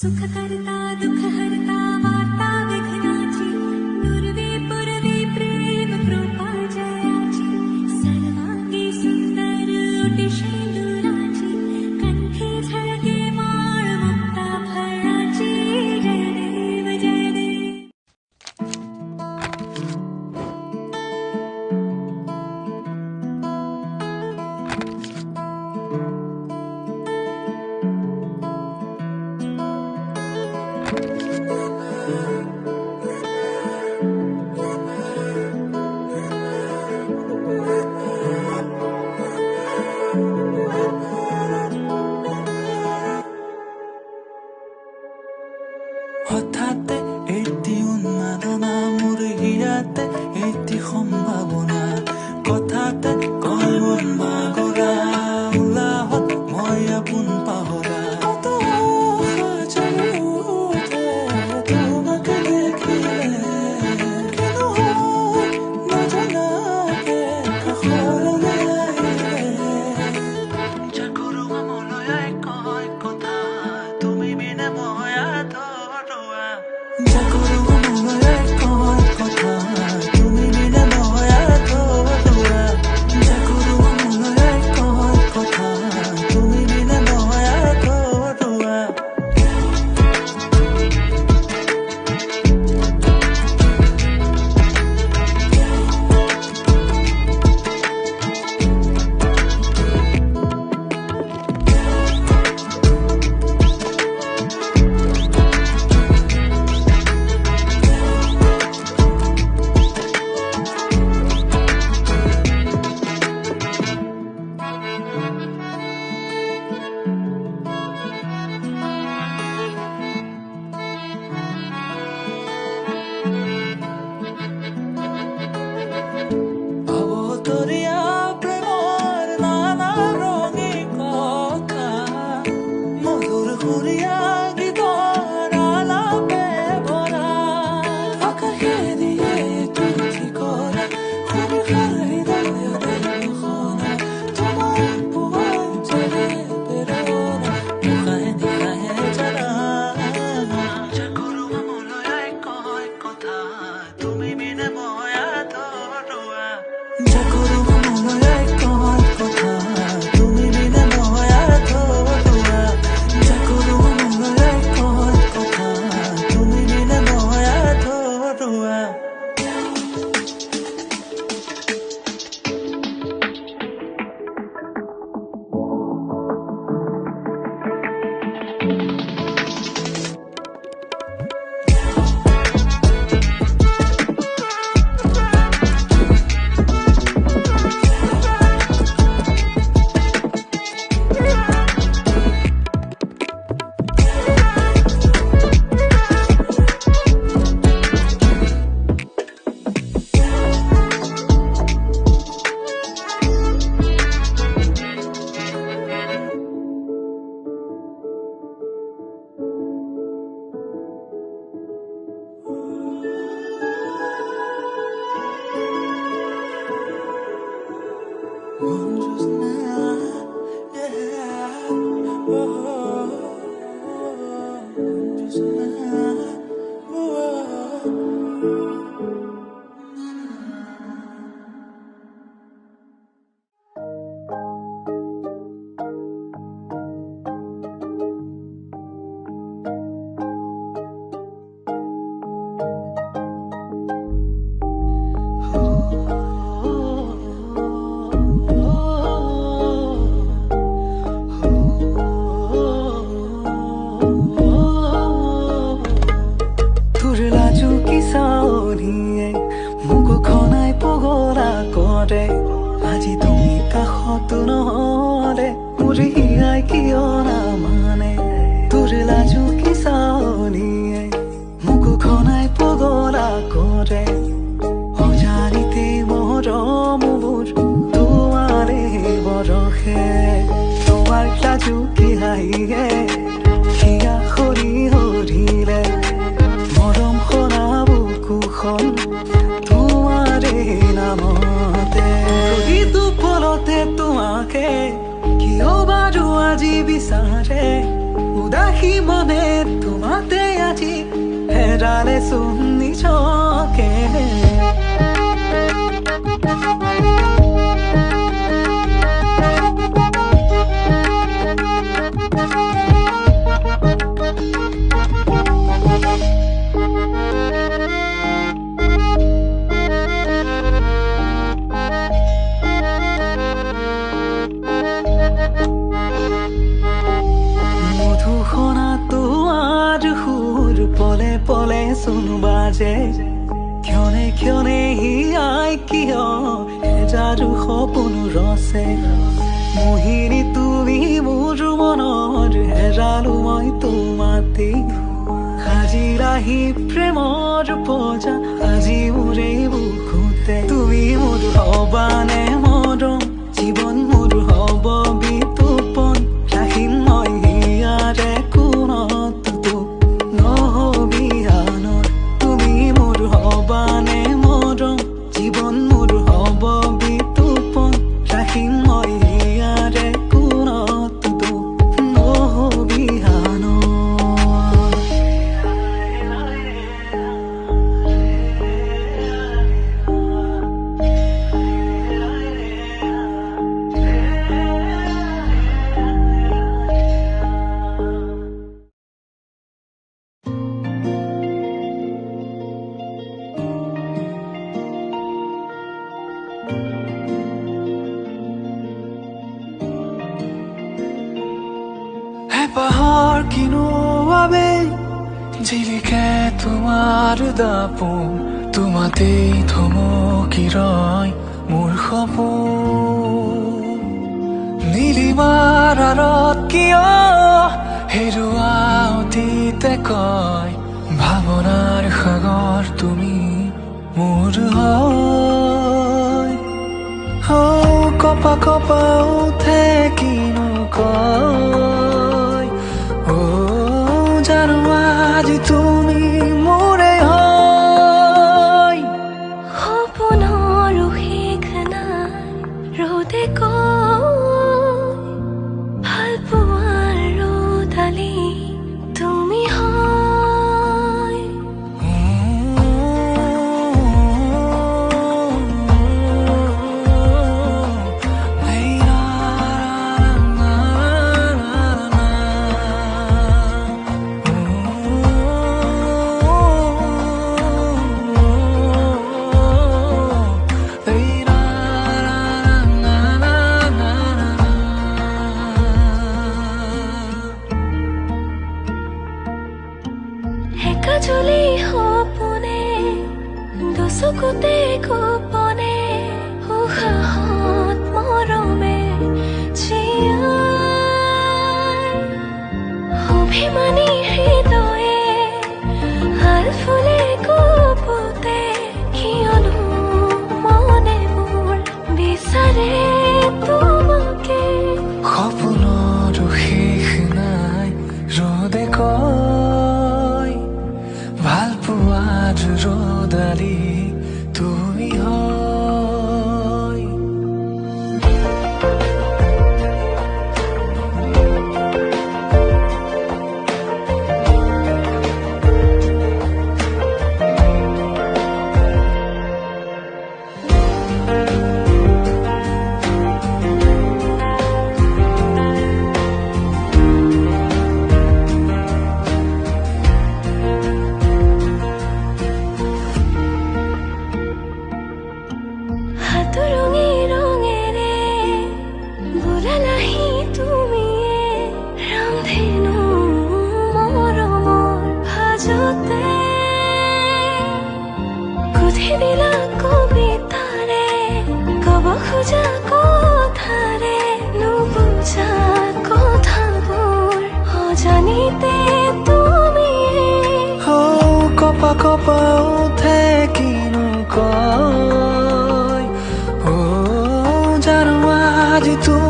सुख करता दुख हरता वार्ता विघ्नाची दुर्वे पुरवे प्रेम कृपा जयाची सर्वांगी सुंदर उटिशी दुराची कंठी झळके माळ मुक्ता फळाची जय देव जय देव। হঠাতে এটি উন্মাদনা মোৰ হিয়াতে এটি সম্ভাৱনা কথাতে কয় মন বাগৰা উলাহত মই আপোন পাহৰা তোমাকে দেখিলে কেন হয় নজনাকে কাষলৈ আহিলে যাৰ কৰো মলৈ কয় কথা তুমি বিনে মই আধৰুৱা জাগৰো মনলৈ কয় কথা তুমি বিনে মই আধৰুৱা জাগৰো মনলৈ কয় কথা তুমি বিনে মই আধৰুৱা অবতৰীয়া প্ৰেমৰ নানা ৰঙী কথা মধুৰ সুৰীয়া গীতৰ আলাপে ভৰা আকাশে দিয়ে তুলসী কৰা হৃদয়তে ঘোষণা তোমাৰ পোহৰ জলে প্ৰেৰণা মুখায়ে নিশায়ে জানা জাগৰো মনলৈ কয় কথা তুমি বিনে মই আধৰুৱা জাগৰো মনলৈ কয় কথা তুমি বিনে মই আধৰুৱা জাগৰো মনলৈ কয় কথা তুমি বিনে মই আধৰুৱা Just now, yeah. Just now, আজি তুমি কাষত নহলে মোৰ হিয়াই কিয় নামানে তোৰ লাজু কি চাৱনিয়ে মোক খনাই পগলা কৰে অজানিতে মৰমবোৰ তোমাৰে বৰষে তোমাৰ লাজু কি হাঁহিয়ে হিয়া সৰি সৰিলে মৰম সনা বুকুখন তোমাৰে নামতে প্ৰতিটো পলতে তোমাকে কিয় বাৰু আজি বিচাৰে উদাসী মনে হেৰালেচোন নিজকে পলে পলে চোন বাজে ক্ষণে ক্ষণে হিয়াই কিয় এজাৰু সপোন ৰচে মোহিনী তুমি মোৰ মনৰ হেৰালো মই তোমাতে সাজিলাহি প্ৰেমৰ পজা আজি মোৰে বুকুতে তুমি মোৰ হবানে মৰম জীৱন মোৰ হব বিতুপন ৰাখিম মই হিয়াৰে কোনত জীবন মোৰ হব বিতুপন ৰাখিম মই হিয়াৰে কোনত নহবিহান পাহাড় কিনো আবে জিলিকে তোমাৰ দাপোন তোমাতেই থমকি ৰয় মোৰ সপোন নীলিমাৰ আঁৰত কিয় হেৰুৱা অতীতে কয় ভাৱনাৰ সাগৰ তুমি মোৰ হয় কপা কপা উঠে কিনো কয় জানো আজি তুমি মোৰে হয় সপোনৰ শেষ নাই ৰ'দে কয় ভাল পোৱাৰ ৰ'দালি তুমি হয় একাজলি সপোনে দুচকুতে গোপনে উশাহত মৰমে জীয়াই অভিমানী হৃদয়ে হাল ফুলে কপোতে কিয়নো মনে মোৰ বিচাৰে তোমাকে সপোনৰ শেষ নাই ৰ'দে কয় ভাল পোৱাৰ ৰ'দালি তুমি হয় হাতুৰঙি ৰঙেৰে বোলালাহি তুমিয়ে ৰামধেনু মৰমৰ ভাজতে গুঠি দিলা কবিতাৰে কব খোজা কথাৰে নুবুজা কথাবোৰ অজানিতে তুমিয়ে কপা কপা উঠে কিনো কয় জানো আজি তুমি